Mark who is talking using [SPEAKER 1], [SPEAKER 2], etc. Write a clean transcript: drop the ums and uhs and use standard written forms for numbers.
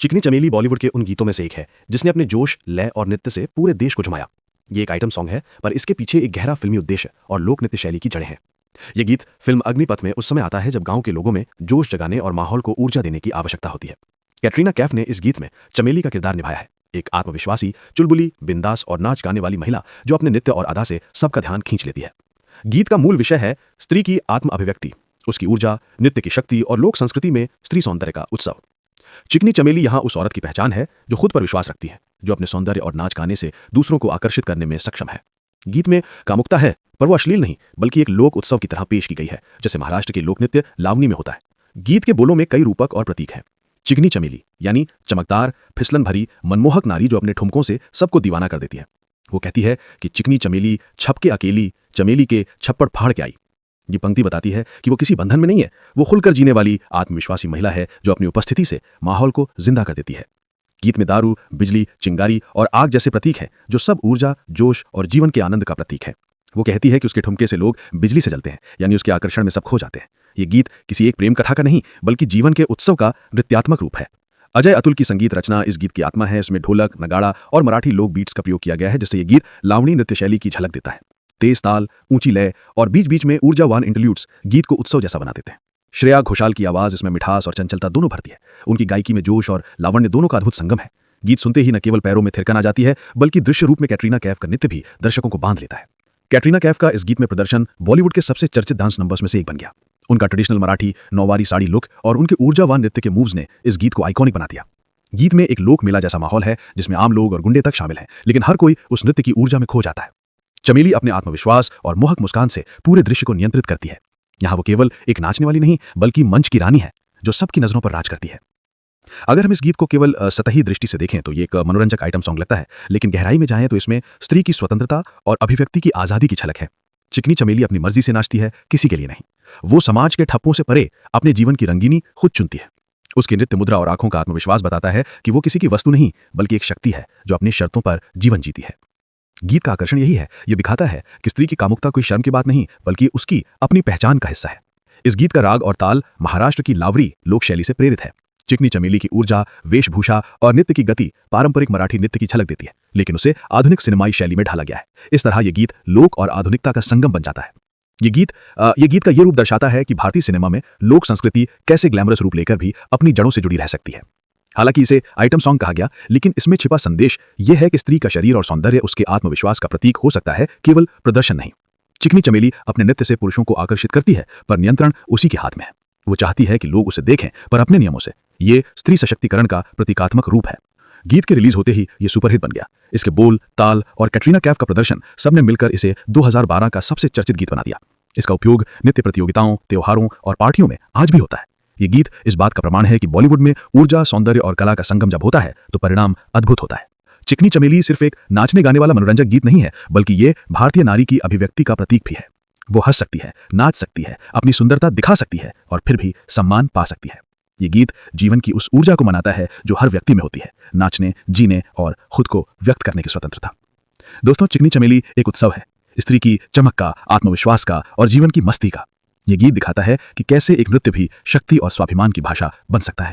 [SPEAKER 1] चिकनी चमेली बॉलीवुड के उन गीतों में से एक है जिसने अपने जोश, लय और नृत्य से पूरे देश को झुमाया। ये एक आइटम सॉन्ग है, पर इसके पीछे एक गहरा फिल्मी उद्देश्य और लोक नृत्य शैली की जड़ें हैं। ये गीत फिल्म अग्निपथ में उस समय आता है जब गांव के लोगों में जोश जगाने और माहौल को ऊर्जा देने की आवश्यकता होती है। कैटरीना कैफ ने इस गीत में चमेली का किरदार निभाया है, एक आत्मविश्वासी, चुलबुली, बिंदास और नाच गाने वाली महिला जो अपने नृत्य और अदा से सबका ध्यान खींच लेती है। गीत का मूल विषय है स्त्री की आत्म अभिव्यक्ति, उसकी ऊर्जा, नृत्य की शक्ति और लोक संस्कृति में स्त्री सौंदर्य का उत्सव। चिकनी चमेली यहाँ उस औरत की पहचान है जो खुद पर विश्वास रखती है, जो अपने सौंदर्य और नाच गाने से दूसरों को आकर्षित करने में सक्षम है। गीत में कामुकता है, पर वो अश्लील नहीं बल्कि एक लोक उत्सव की तरह पेश की गई है, जैसे महाराष्ट्र के लोक नृत्य लावनी में होता है। गीत के बोलों में कई रूपक और प्रतीक हैं। चिकनी चमेली यानी चमकदार, फिसलन भरी, मनमोहक नारी जो अपने ठुमकों से सबको दीवाना कर देती है। वो कहती है कि चिकनी चमेली छप के अकेली, चमेली के छप्पड़ फाड़ के आई। ये पंक्ति बताती है कि वो किसी बंधन में नहीं है, वो खुलकर जीने वाली आत्मविश्वासी महिला है जो अपनी उपस्थिति से माहौल को जिंदा कर देती है। गीत में दारू, बिजली, चिंगारी और आग जैसे प्रतीक हैं जो सब ऊर्जा, जोश और जीवन के आनंद का प्रतीक है। वो कहती है कि उसके ठुमके से लोग बिजली से जलते हैं, यानी उसके आकर्षण में सब खो जाते हैं। ये गीत किसी एक प्रेम कथा का नहीं बल्कि जीवन के उत्सव का नृत्यात्मक रूप है। अजय अतुल की संगीत रचना इस गीत की आत्मा है। इसमें ढोलक, नगाड़ा और मराठी लोक बीट्स का प्रयोग किया गया है, जिससे ये गीत लावणी नृत्य शैली की झलक देता है। तेज ताल, ऊंची लय और बीच बीच में ऊर्जावान इंटरल्यूड्स गीत को उत्सव जैसा बना देते हैं। श्रेया घोषाल की आवाज इसमें मिठास और चंचलता दोनों भरती है। उनकी गायकी में जोश और लावण्य दोनों का अद्भुत संगम है। गीत सुनते ही न केवल पैरों में थिरकन आ जाती है बल्कि दृश्य रूप में कैटरीना कैफ का नृत्य भी दर्शकों को बांध लेता है। कैटरीना कैफ का इस गीत में प्रदर्शन बॉलीवुड के सबसे चर्चित डांस नंबर्स में से एक बन गया। उनका ट्रेडिशनल मराठी नौवारी साड़ी लुक और उनके ऊर्जावान नृत्य के मूव्स ने इस गीत को आइकॉनिक बना दिया। गीत में एक लोक मेला जैसा माहौल है जिसमें आम लोग और गुंडे तक शामिल हैं, लेकिन हर कोई उस नृत्य की ऊर्जा में खो जाता है। चमेली अपने आत्मविश्वास और मोहक मुस्कान से पूरे दृश्य को नियंत्रित करती है। यहाँ वो केवल एक नाचने वाली नहीं बल्कि मंच की रानी है जो सबकी नजरों पर राज करती है। अगर हम इस गीत को केवल सतही दृष्टि से देखें तो ये एक मनोरंजक आइटम सॉन्ग लगता है, लेकिन गहराई में जाएं तो इसमें स्त्री की स्वतंत्रता और अभिव्यक्ति की आजादी की झलक है। चिकनी चमेली अपनी मर्जी से नाचती है, किसी के लिए नहीं। वो समाज के ठप्पों से परे अपने जीवन की रंगीनी खुद चुनती है। उसकी नृत्य मुद्रा और आंखों का आत्मविश्वास बताता है कि वो किसी की वस्तु नहीं बल्कि एक शक्ति है जो अपनी शर्तों पर जीवन जीती है। गीत का आकर्षण यही है, ये दिखाता है कि स्त्री की कामुकता कोई शर्म की बात नहीं बल्कि उसकी अपनी पहचान का हिस्सा है। इस गीत का राग और ताल महाराष्ट्र की लावरी लोक शैली से प्रेरित है। चिकनी चमेली की ऊर्जा, वेशभूषा और नृत्य की गति पारंपरिक मराठी नृत्य की झलक देती है, लेकिन उसे आधुनिक सिनेमाई शैली में ढाला गया है। इस तरह ये गीत लोक और आधुनिकता का संगम बन जाता है। ये गीत का ये रूप दर्शाता है कि भारतीय सिनेमा में लोक संस्कृति कैसे ग्लैमरस रूप लेकर भी अपनी जड़ों से जुड़ी रह सकती है। हालांकि इसे आइटम सॉन्ग कहा गया, लेकिन इसमें छिपा संदेश यह है कि स्त्री का शरीर और सौंदर्य उसके आत्मविश्वास का प्रतीक हो सकता है, केवल प्रदर्शन नहीं। चिकनी चमेली अपने नृत्य से पुरुषों को आकर्षित करती है, पर नियंत्रण उसी के हाथ में है। वो चाहती है कि लोग उसे देखें, पर अपने नियमों से। ये स्त्री सशक्तिकरण का प्रतीकात्मक रूप है। गीत के रिलीज होते ही ये सुपरहिट बन गया। इसके बोल, ताल और कैटरीना कैफ का प्रदर्शन सबने मिलकर इसे 2012 का सबसे चर्चित गीत बना दिया। इसका उपयोग नृत्य प्रतियोगिताओं, त्योहारों और पार्टियों में आज भी होता है। ये गीत इस बात का प्रमाण है कि बॉलीवुड में ऊर्जा, सौंदर्य और कला का संगम जब होता है तो परिणाम अद्भुत होता है। चिकनी चमेली सिर्फ एक नाचने गाने वाला मनोरंजक गीत नहीं है, बल्कि ये भारतीय नारी की अभिव्यक्ति का प्रतीक भी है। वो हंस सकती है, नाच सकती है, अपनी सुंदरता दिखा सकती है और फिर भी सम्मान पा सकती है। ये गीत जीवन की उस ऊर्जा को मनाता है जो हर व्यक्ति में होती है, नाचने, जीने और खुद को व्यक्त करने की स्वतंत्रता। दोस्तों, चिकनी चमेली एक उत्सव है, स्त्री की चमक का, आत्मविश्वास का और जीवन की मस्ती का। ये गीत दिखाता है कि कैसे एक नृत्य भी शक्ति और स्वाभिमान की भाषा बन सकता है।